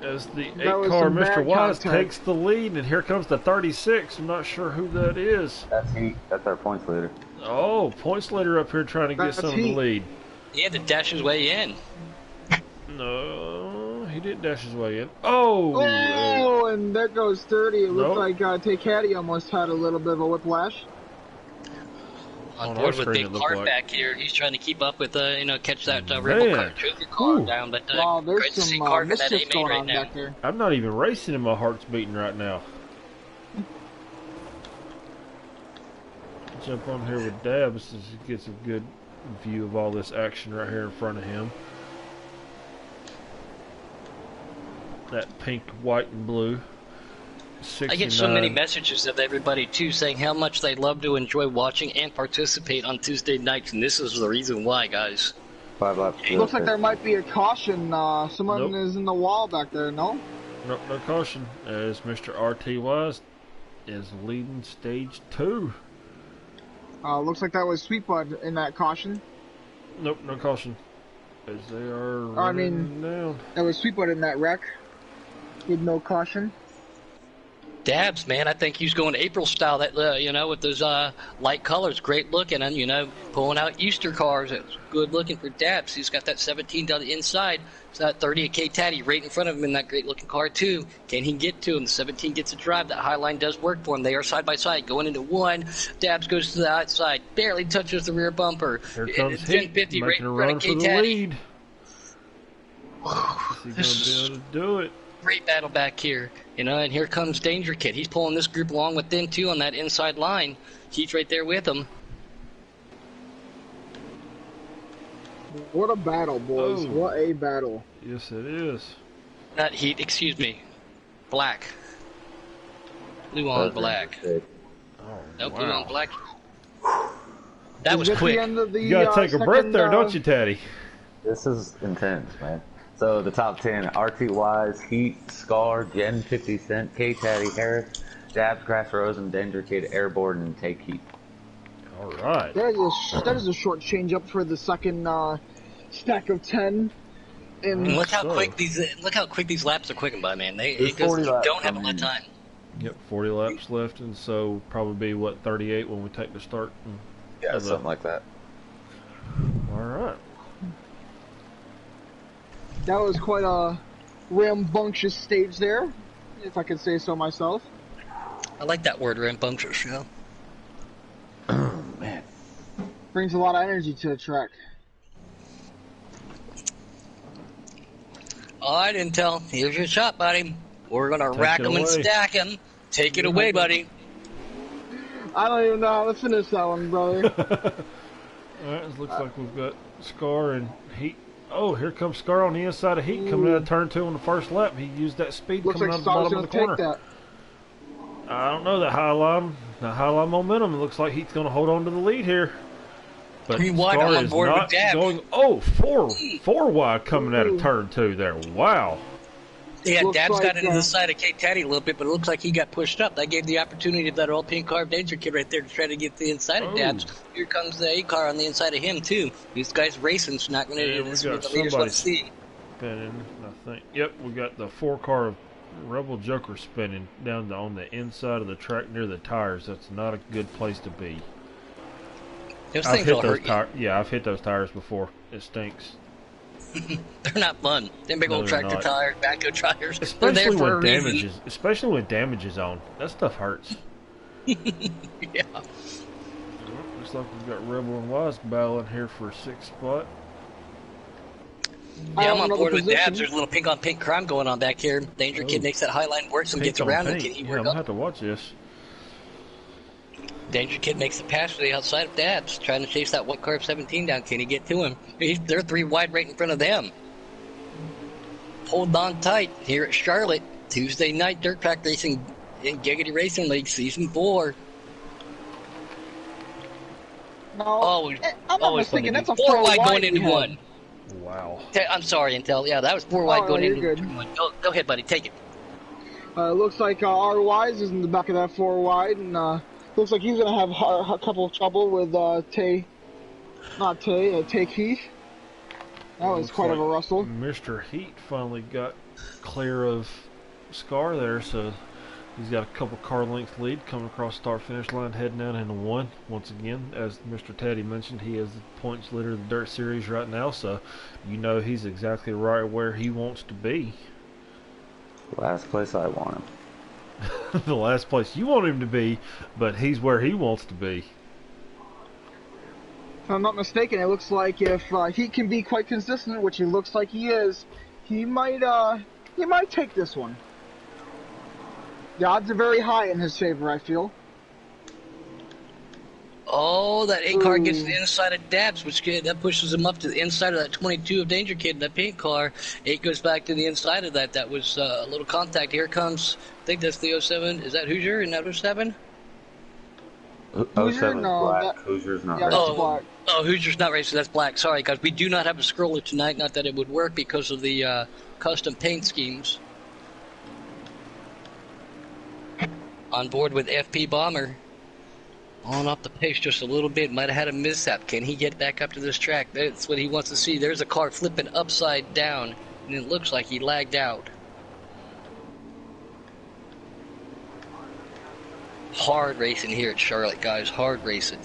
As the 8 car, Mr. Wise, takes the lead, and here comes the 36. I'm not sure who that is. That's Heat. That's our points leader. Oh, points leader up here trying to get some of the lead. He had to dash his way in. No, he didn't dash his way in. Oh! And there goes 30. It looks like Caddy almost had a little bit of a whiplash. On board with Big Clark back here. He's trying to keep up with, catch that Rebel car, choke your car down. But there's some mischief going on back there. I'm not even racing and my heart's beating right now. Jump on here with Dabs so he gets a good view of all this action right here in front of him. That pink, white, and blue. 69. I get so many messages of everybody too saying how much they love to enjoy watching and participate on Tuesday nights, and this is the reason why, guys. 5 laps. It looks like there might be a caution. Someone is in the wall back there. No. Nope, no caution. As Mr. RT Wise is leading stage 2. Looks like that was Sweetbud in that caution. Nope, no caution. As they are running down. That was Sweetbud in that wreck with no caution. Dabs, man, I think he's going April style. That with those light colors, great looking, and pulling out Easter cars. It's good looking for Dabs. He's got that 17 down the inside. It's that 30 K Taddy right in front of him in that great looking car too. Can he get to him? The 17 gets a drive. That high line does work for him. They are side by side going into one. Dabs goes to the outside, barely touches the rear bumper. Here comes Heat, making right a run for the lead. Is he gonna be able to do it? Great battle back here, and here comes Danger Kid. He's pulling this group along with them too on that inside line. He's right there with him. What a battle, boys! Oh. What a battle! Yes, it is. Not Heat, excuse me. Black. Blue on black. Oh, no, wow. blue on black. That was quick. You gotta take a breath there, don't you, Taddy? This is intense, man. So the top 10, RT Wise, Heat, Scar, Jen 50 Cent, K-Taddy, Harris, Dabs, Grass Rose, and Danger Kid Airborne and Take Heat. All right. That is a short change up for the second stack of 10. And look how quick these laps are quicking by, man. You don't have a lot of time. Yep, 40 laps left, and so probably be 38 when we take the start. Yeah, something like that. All right. That was quite a rambunctious stage there, if I could say so myself. I like that word, rambunctious, Oh, man. Brings a lot of energy to the track. All right, Intel. Here's your shot, buddy. We're going to rack them and stack them. Take it away, buddy. I don't even know how to finish that one, brother. All right, it looks like we've got Scar and Heat. Oh, here comes Scar on the inside of Heat coming out of turn 2 on the first lap. He used that speed coming out of the bottom of the corner. I don't know, the high line momentum. It looks like Heat's going to hold on to the lead here. But Scar is not going. Oh, four wide coming out of turn 2 there. Wow. Yeah, Dabs got into the side of K-Taddy a little bit, but it looks like he got pushed up. That gave the opportunity to that old pink car Danger Kid right there to try to get the inside of Dabs. Here comes the A-car on the inside of him, too. These guys racing, so not going to do this with the leaders. Let's see. Spinning, I think. Yep, we got the 4-car Rebel Joker spinning down on the inside of the track near the tires. That's not a good place to be. I've hit those tires before. It stinks. They're not fun. Them big old tractor tires, backhoe tires. Especially when damage is on. That stuff hurts. Yeah. Looks like we've got Rebel and Wise battling here for a 6th spot. Yeah, I'm on board with Dabs. There's a little pink on pink crime going on back here. Danger Kid makes that high line work, so gets around it. Can he work I'm going to have to watch this. Danger Kid makes the pass to the outside of Dabs, trying to chase that white car of 17 down. Can he get to him? They're 3 wide right in front of them. Hold on tight here at Charlotte. Tuesday night dirt track racing in Giggity Racing League Season 4. No, I'm not mistaken. That's a 4 wide going into 1. Wow. I'm sorry, Intel. Yeah, that was 4 wide going into 1. Go ahead, buddy. Take it. Looks like R Wise is in the back of that 4 wide, and looks like he's going to have a couple of trouble with Take Heat. That was quite of a rustle. Mr. Heat finally got clear of Scar there, so he's got a couple car length lead coming across start-finish line, heading down into 1. Once again, as Mr. Taddy mentioned, he is the points leader of the Dirt Series right now, so he's exactly right where he wants to be. Last place I want him. The last place you want him to be, but he's where he wants to be. If I'm not mistaken, it looks like if he can be quite consistent, which he looks like he is, he might take this one. The odds are very high in his favor, I feel. Oh, that A-car gets to the inside of Dabs, that pushes him up to the inside of that 22 of Danger Kid, that pink car. 8 goes back to the inside of that. That was a little contact. Here comes, I think that's the 07. Is that Hoosier in that 07? Hoosier? No, black. Hoosier's not racing. Black. Oh, Hoosier's not racing. That's black. Sorry, guys. We do not have a scroller tonight. Not that it would work because of the custom paint schemes. On board with FP Bomber. On up the pace just a little bit. Might have had a mishap. Can he get back up to this track? That's what he wants to see. There's a car flipping upside down, and it looks like he lagged out. Hard racing here at Charlotte, guys. Hard racing.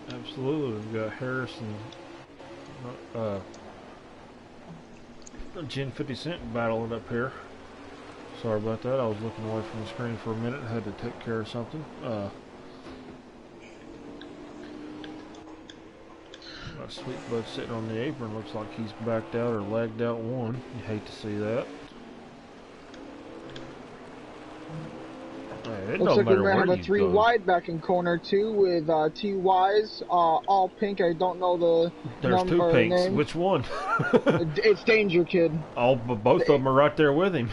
Absolutely. We've got Harrison, Gen 50 Cent battling up here. Sorry about that. I was looking away from the screen for a minute. Had to take care of something. My sweet bud sitting on the apron. Looks like he's backed out or lagged out one. You hate to see that. Hey, looks like we're going to have a 3 wide back in corner 2 with TYs, all pink. I don't know the There's number 2 pinks. name. Which one? It's Danger Kid. Both of them are right there with him.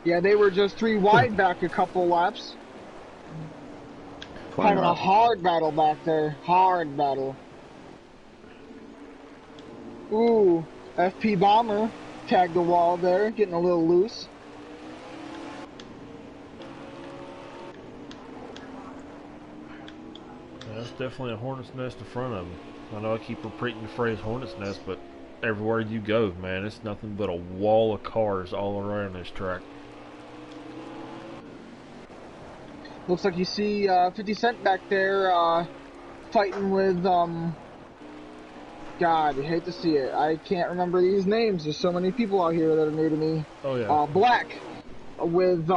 Yeah, they were just 3 wide back a couple laps. Having a hard battle back there. Hard battle. Ooh, FP Bomber tagged the wall there, getting a little loose. That's definitely a hornet's nest in front of him. I know I keep repeating the phrase hornet's nest, but everywhere you go, man, it's nothing but a wall of cars all around this track. Looks like you see 50 Cent back there fighting with, God, I hate to see it. I can't remember these names. There's so many people out here that are new to me. Oh, yeah. Black with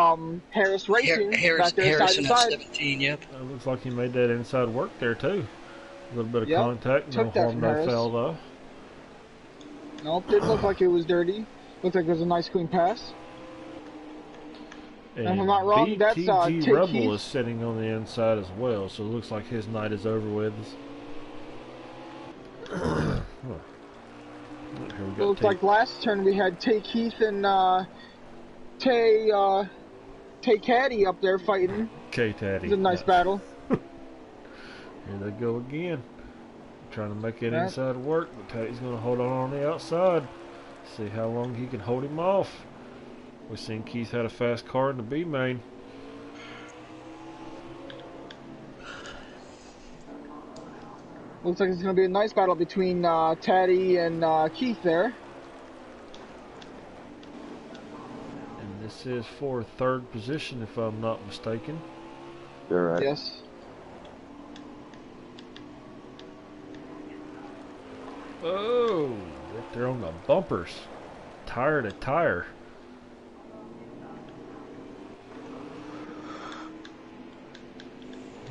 Harris Racing back there Harrison side to at 17, yep. It looks like he made that inside work there, too. A little bit of contact, no harm, no foul, though. Nope, didn't look like it was dirty. Looked like it was a nice clean pass. And if I'm not wrong, that's BTG Take Rebel Heath. is sitting on the inside as well, so it looks like his night is over with. Looks like last turn we had Take Heath and Tay Caddy up there fighting. K-Taddy. It's a nice battle. Here they go again. Trying to make it inside work, but Taddy's going to hold on the outside. See how long he can hold him off. We've seen Keith had a fast car in the B main. Looks like it's going to be a nice battle between Taddy and Keith there. And this is for 3rd position, if I'm not mistaken. You're right. Yes. Oh, right there on the bumpers. Tire to tire.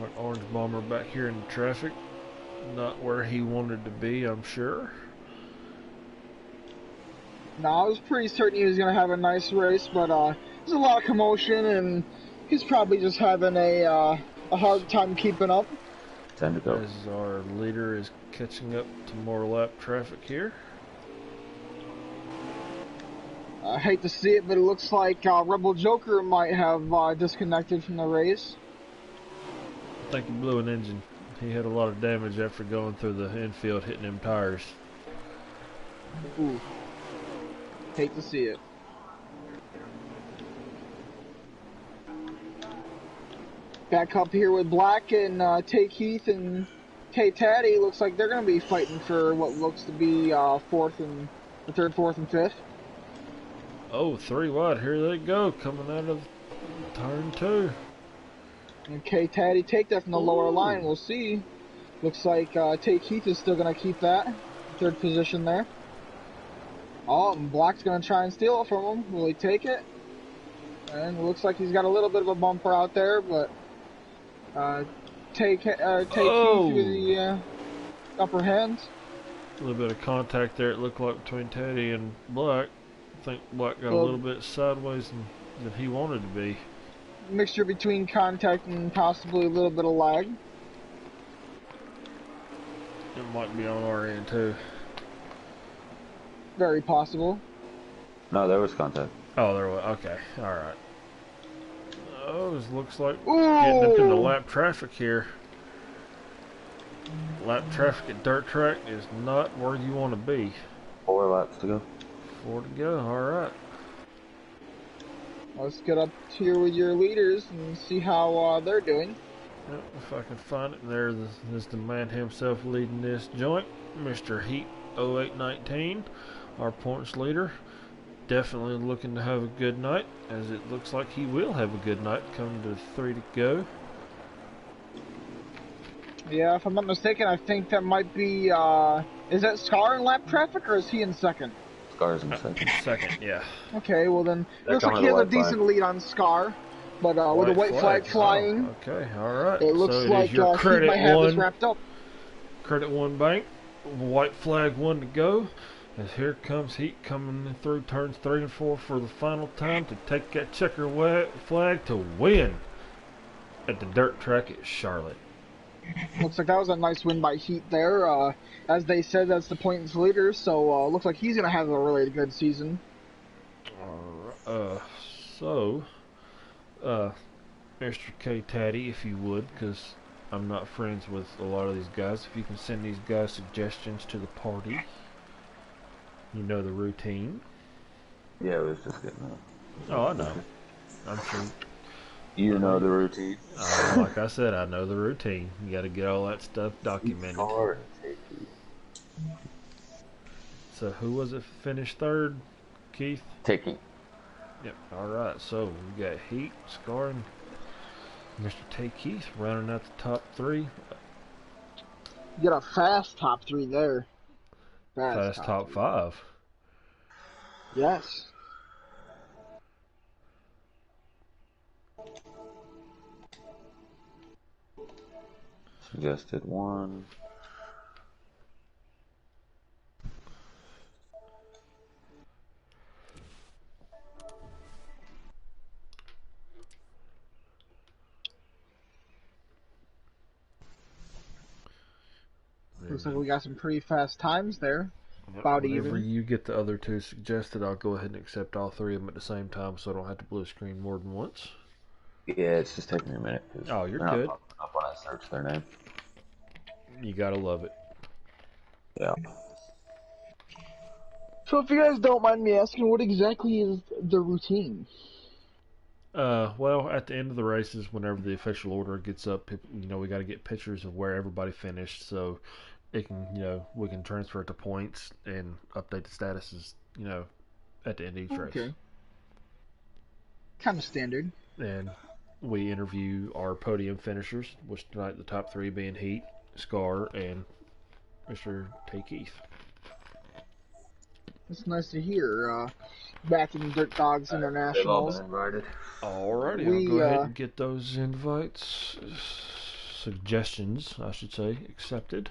Like Orange Bomber back here in the traffic. Not where he wanted to be, I'm sure. No, I was pretty certain he was going to have a nice race, but there's a lot of commotion, and he's probably just having a hard time keeping up. Time to go. As our leader is catching up to more lap traffic here. I hate to see it, but it looks like Rebel Joker might have disconnected from the race. I think he blew an engine. He had a lot of damage after going through the infield, hitting them tires. Ooh. Hate to see it. Back up here with Black and Take Heath and K-Taddy. Looks like they're going to be fighting for what looks to be 3rd, 4th, and 5th. Oh, 3 wide. Here they go, coming out of turn 2. And K-Taddy take that from the lower line. We'll see. Looks like Take Heath is still going to keep that 3rd position there. Oh, and Black's going to try and steal it from him. Will he take it? And it looks like he's got a little bit of a bumper out there, but Take Heath with the upper hand. A little bit of contact there, it looked like, between Teddy and Black. I think Black got a little bit sideways than he wanted to be. Mixture between contact and possibly a little bit of lag. It might be on our end too. Very possible. No, there was contact. Oh, there was. Okay, all right. Oh, this looks like getting up into lap traffic here. Lap traffic at dirt track is not where you want to be. 4 laps to go. 4 to go. All right. Let's get up here with your leaders and see how they're doing. Yep, if I can find it, there's the man himself leading this joint, Mr. Heat 0819, our points leader. definitely looking to have a good night, as it looks like he will have a good night. Coming to 3 to go. Yeah, if I'm not mistaken, I think that might be, is that Scar in lap traffic, or is he in second? Scar's in second. Second, yeah. Okay, well then, looks like he has a decent lead on Scar, but with a white flag flying. Oh, okay, alright. It looks so it like is your he might have this wrapped up. Credit One Bank, white flag 1 to go. As here comes Heat coming through turns 3 and 4 for the final time to take that checker flag to win at the dirt track at Charlotte. Looks like that was a nice win by Heat there. As they said, that's the points leader, so looks like he's going to have a really good season. So, Mr. K Taddy, if you would, because I'm not friends with a lot of these guys, if you can send these guys suggestions to the party. You know the routine. Yeah, I was just getting that. Oh, I know. I'm sure. You know the routine. Like I said, I know the routine. You got to get all that stuff documented. So who was it finished third? Keith? Takey. Yep. Alright, so we got Heat, Scar, and Mr. Tay Keith rounding out the top 3. You got a fast top 3 there. Fast top 5. Yes. Suggested 1. Looks like we got some pretty fast times there. About Whenever even. you get the other 2 suggested, I'll go ahead and accept all 3 of them at the same time so I don't have to blue screen more than once. Yeah, it's just taking me a minute. Oh, you're good. Up when I search their name. You gotta love it. Yeah. So if you guys don't mind me asking, what exactly is the routine? Well, at the end of the races, whenever the official order gets up, people, we got to get pictures of where everybody finished, so it can, we can transfer it to points and update the statuses, at the end of each race. Kind of standard. And we interview our podium finishers, which tonight the top 3 being Heat, Scar, and Mr. Tay Keith. It's nice to hear. Back in Dirt Dogs Internationals. Invited. Alrighty, I'll go ahead and get those invites, suggestions, I should say, accepted.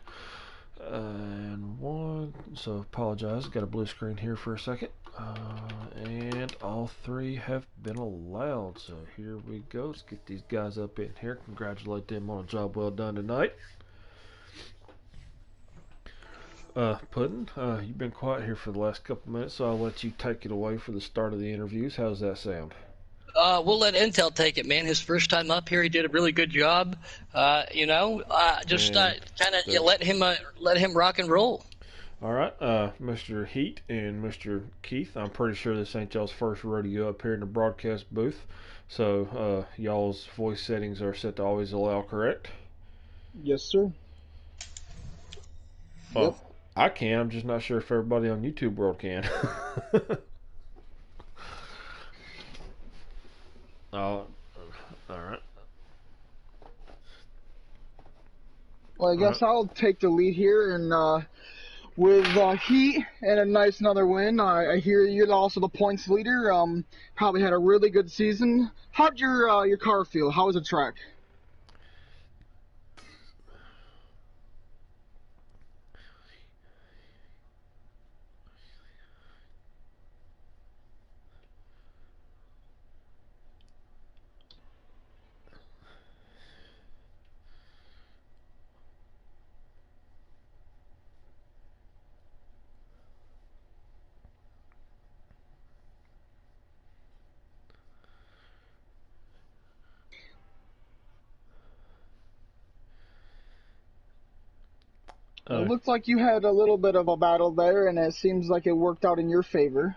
And 1, so apologize, got a blue screen here for a second. And all 3 have been allowed, so here we go. Let's get these guys up in here. Congratulate them on a job well done tonight. Puddin', you've been quiet here for the last couple minutes, so I'll let you take it away for the start of the interviews. How's that sound? We'll let Intel take it, man. His first time up here, he did a really good job. Let him rock and roll. All right, Mr. Heat and Mr. Keith, I'm pretty sure this ain't y'all's first rodeo up here in the broadcast booth, so y'all's voice settings are set to always allow, correct? Yes, sir. Well, yep. I can. I'm just not sure if everybody on YouTube world can. All right. Well, I guess I'll take the lead here, and with Heat and a nice another win, I hear you're also the points leader. Probably had a really good season. How'd your car feel? How was the track? It looked like you had a little bit of a battle there, and it seems like it worked out in your favor.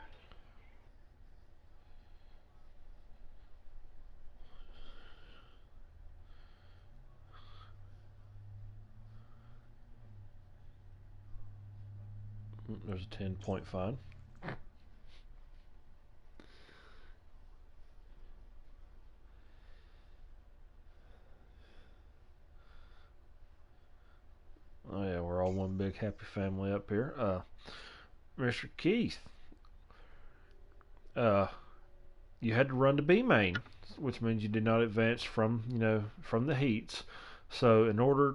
There's a 10-point fine. big happy family up here. Mr. Keith, uh, you had to run to B main, which means you did not advance from from the heats. So in order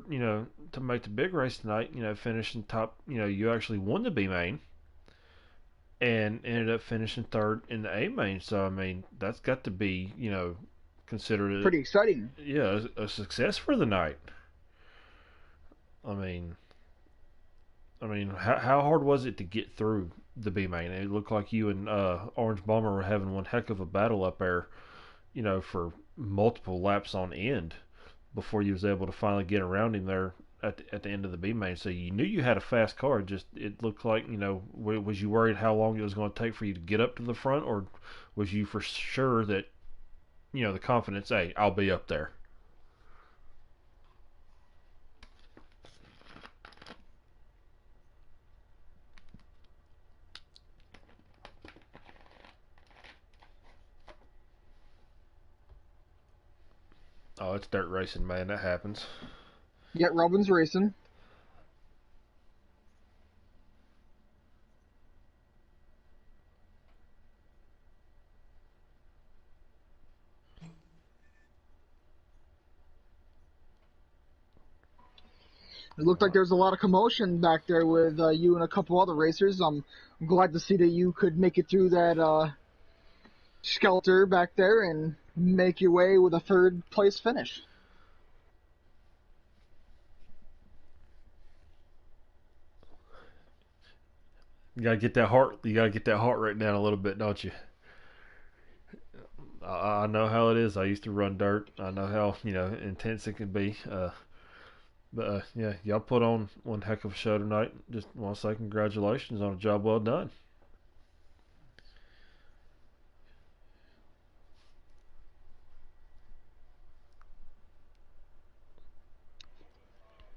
to make the big race tonight, finish in top, you actually won the B main and ended up finishing third in the A main. So I mean that's got to be considered Pretty exciting. a success for the night. I mean, how hard was it to get through the B main? It looked like you and Orange Bomber were having one heck of a battle up there, for multiple laps on end before you was able to finally get around him there at the end of the B main. So you knew you had a fast car. Just it looked like was you worried how long it was going to take for you to get up to the front, or was you for sure that the confidence, hey, I'll be up there? Oh, it's dirt racing, man. That happens. Yet Robin's racing. It looked like there was a lot of commotion back there with you and a couple other racers. I'm glad to see that you could make it through that skelter back there and make your way with a third place finish. You gotta get that heart. You gotta get that heart rate down a little bit, don't you? I know how it is. I used to run dirt. I know how intense it can be. But yeah, y'all put on one heck of a show tonight. Just want to say congratulations on a job well done.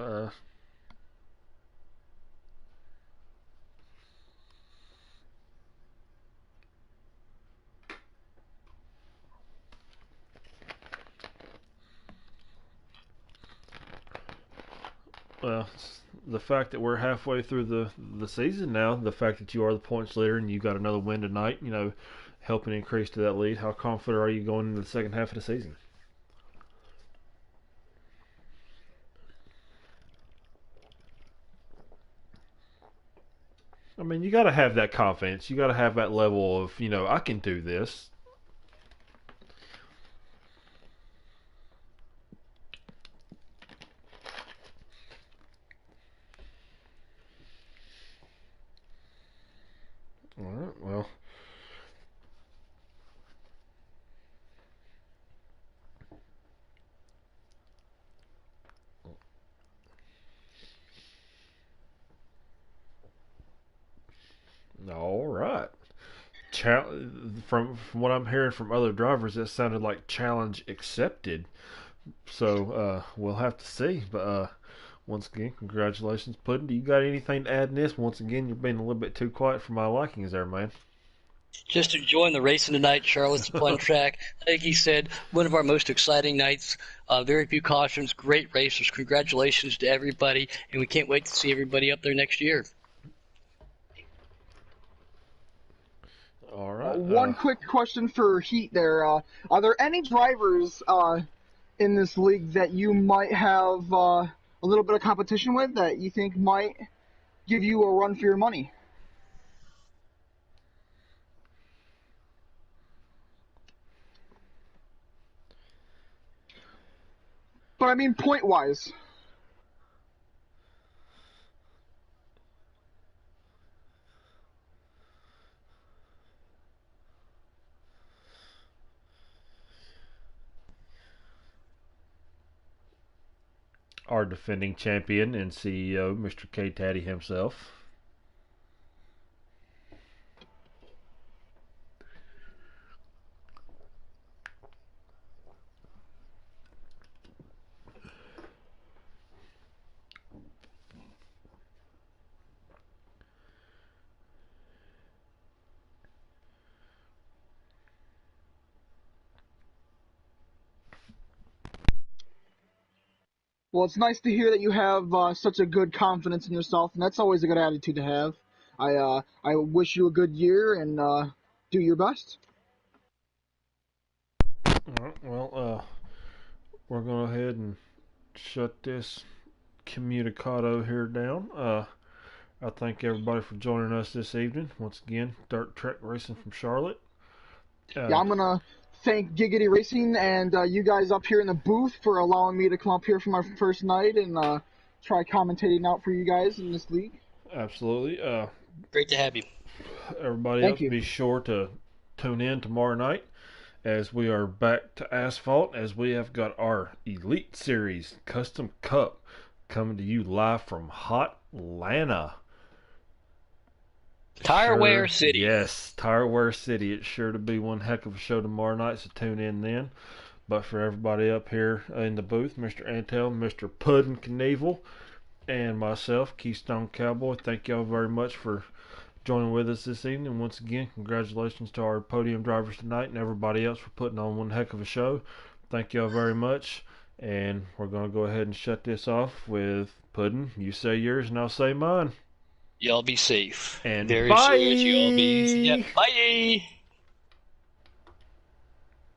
Uh, well, the fact that we're halfway through the season now, the fact that you are the points leader and you got another win tonight, helping increase to that lead. How confident are you going into the second half of the season? I mean, you got to have that confidence. You got to have that level of, I can do this. All right, well. All right. From what I'm hearing from other drivers, that sounded like challenge accepted. So we'll have to see. But once again, congratulations, Puddin'. Do you got anything to add in this? Once again, you're being a little bit too quiet for my likings there, man. Just enjoying the racing tonight. Charlotte's a fun track. Like he said, one of our most exciting nights. Very few cautions, great racers. Congratulations to everybody, and we can't wait to see everybody up there next year. All right. One quick question for Heat there. Are there any drivers in this league that you might have a little bit of competition with that you think might give you a run for your money? But I mean point-wise. Our defending champion and CEO, Mr. K. Taddy himself. Well, it's nice to hear that you have such a good confidence in yourself, and that's always a good attitude to have. I wish you a good year and do your best. All right, well, we're going to go ahead and shut this communicado here down. I thank everybody for joining us this evening. Once again, Dirt Trek Racing from Charlotte. Yeah, I'm going to thank Giggity Racing and you guys up here in the booth for allowing me to come up here for my first night and try commentating out for you guys in this league. Absolutely. Great to have you. Everybody Thank else, you. be sure to tune in tomorrow night as we are back to asphalt, as we have got our Elite Series Custom Cup coming to you live from Hot Atlanta. Tireware City. Yes, Tireware City. It's sure to be one heck of a show tomorrow night, so tune in then. But for everybody up here in the booth, Mr. Antel, Mr. Puddin' Knievel, and myself, Keystone Cowboy, thank y'all very much for joining with us this evening. Once again, congratulations to our podium drivers tonight and everybody else for putting on one heck of a show. Thank y'all very much. And we're going to go ahead and shut this off with Puddin'. You say yours and I'll say mine. Y'all be safe. And very bye. serious. Y'all be. Yep. Bye.